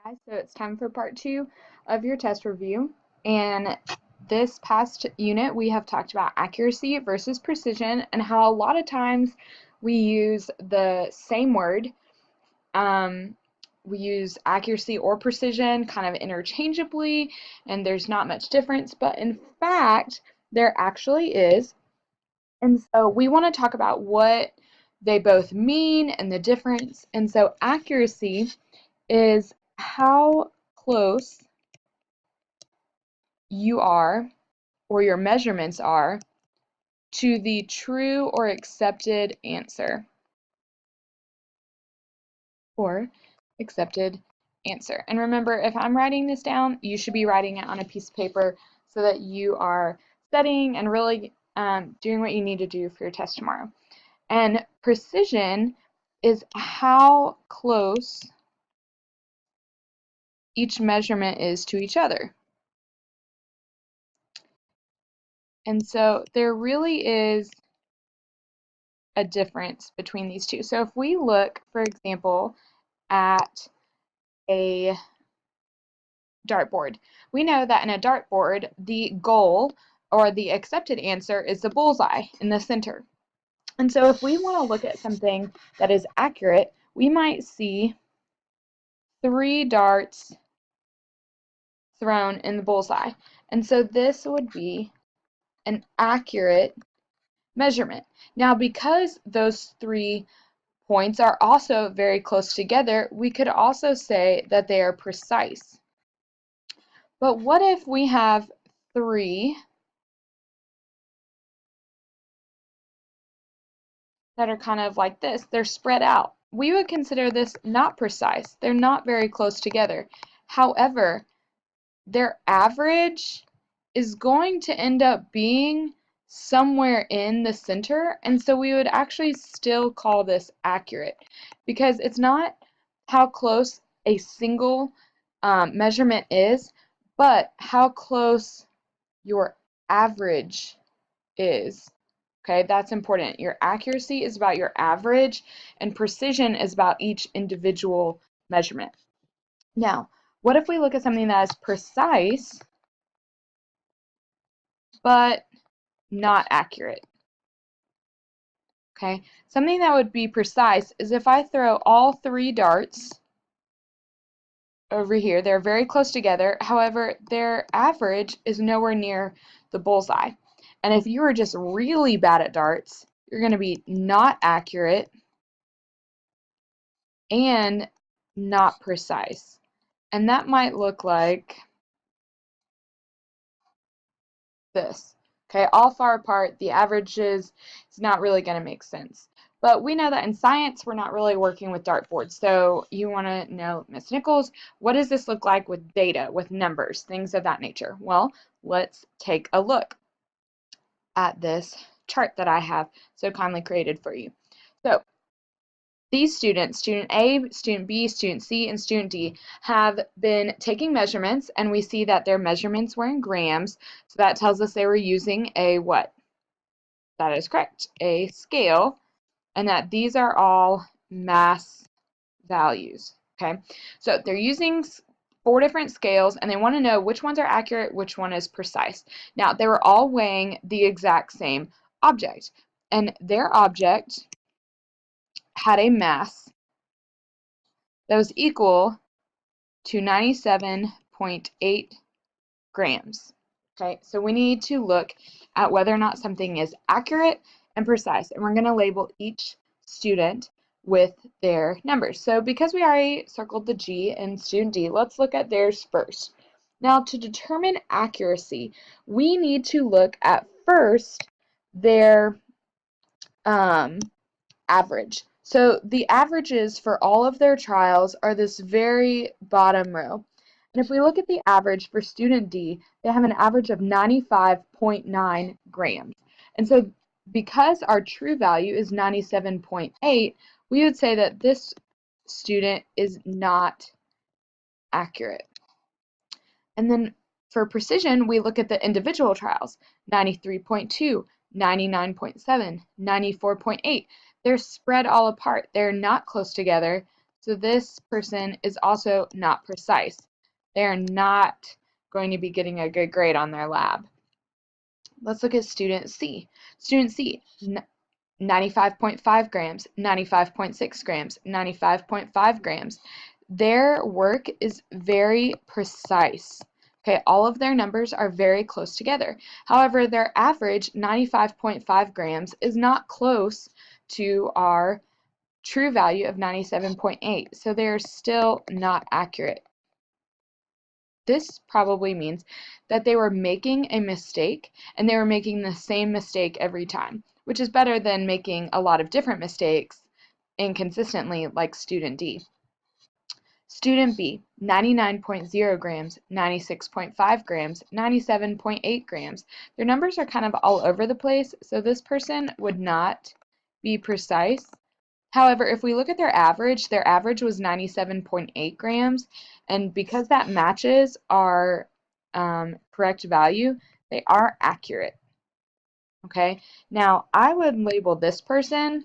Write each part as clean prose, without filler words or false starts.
Hi, so it's time for part two of your test review. And this past unit, we have talked about accuracy versus precision and how a lot of times we use the same word. We use accuracy or precision kind of interchangeably, and there's not much difference, but in fact, there actually is. And so we want to talk about what they both mean and the difference. And so accuracy is how close you are or your measurements are to the true or accepted answer or accepted answer. And remember, if I'm writing this down, you should be writing it on a piece of paper so that you are studying and really doing what you need to do for your test tomorrow. And precision is how close each measurement is to each other. And so there really is a difference between these two. So if we look, for example, at a dartboard, we know that in a dartboard, the goal or the accepted answer is the bullseye in the center. And so if we want to look at something that is accurate, we might see 3 darts thrown in the bullseye. And so this would be an accurate measurement. Now, because those 3 points are also very close together, we could also say that they are precise. But what if we have 3 that are kind of like this? They're spread out. We would consider this not precise. They're not very close together. However, their average is going to end up being somewhere in the center, and so we would actually still call this accurate because it's not how close a single measurement is, but how close your average is. Okay, that's important. Your accuracy is about your average, and precision is about each individual measurement. Now, what if we look at something that is precise but not accurate? Okay, something that would be precise is if I throw all 3 darts over here. They're very close together. However, their average is nowhere near the bullseye. And if you are just really bad at darts, you're going to be not accurate and not precise. And that might look like this. Okay, all far apart, the averages, it's not really going to make sense. But we know that in science, we're not really working with dartboards. So you want to know, Ms. Nichols, what does this look like with data, with numbers, things of that nature? Well, let's take a look at this chart that I have so kindly created for you. So these students, student A, student B, student C, and student D, have been taking measurements, and we see that their measurements were in grams. So that tells us they were using a what? That is correct, a scale, and that these are all mass values. Okay, so they're using 4 different scales, and they want to know which ones are accurate, which one is precise. Now, they were all weighing the exact same object, and their object had a mass that was equal to 97.8 grams. Okay, so we need to look at whether or not something is accurate and precise, and we're going to label each student with their numbers. So because we already circled the G in student D, let's look at theirs first. Now, to determine accuracy, we need to look at first their average. So the averages for all of their trials are this very bottom row. And if we look at the average for student D, they have an average of 95.9 grams. And so because our true value is 97.8, we would say that this student is not accurate. And then for precision, we look at the individual trials, 93.2, 99.7, 94.8. They're spread all apart. They're not close together, So this person is also not precise. They are not going to be getting a good grade on their lab. Let's look at student C. Student C, 95.5 grams, 95.6 grams, 95.5 grams. Their work is very precise. Okay, all of their numbers are very close together. However, their average 95.5 grams is not close to our true value of 97.8, so they're still not accurate. This probably means that they were making a mistake and they were making the same mistake every time, which is better than making a lot of different mistakes inconsistently like student D. Student B, 99.0 grams, 96.5 grams, 97.8 grams. Their numbers are kind of all over the place, so this person would not be precise. However, if we look at their average was 97.8 grams, and because that matches our correct value, they are accurate. Okay, now I would label this person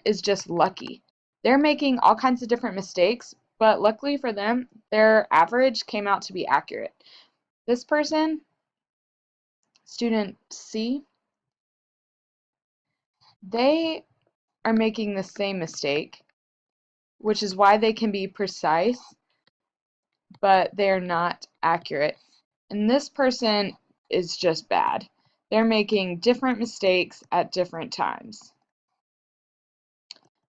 is just lucky. They're making all kinds of different mistakes, but luckily for them, their average came out to be accurate. This person, student C, they are making the same mistake, which is why they can be precise, but they're not accurate. And this person is just bad. They're making different mistakes at different times.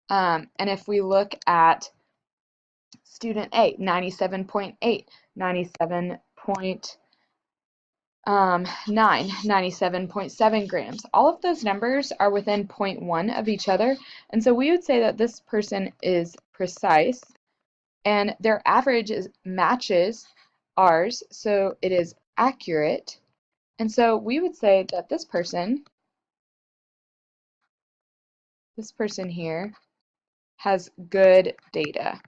And if we look at student A, 97.8, 97.9, 97.7 grams. All of those numbers are within 0.1 of each other, and so we would say that this person is precise, and their average matches ours, so it is accurate. And so we would say that this person here has good data.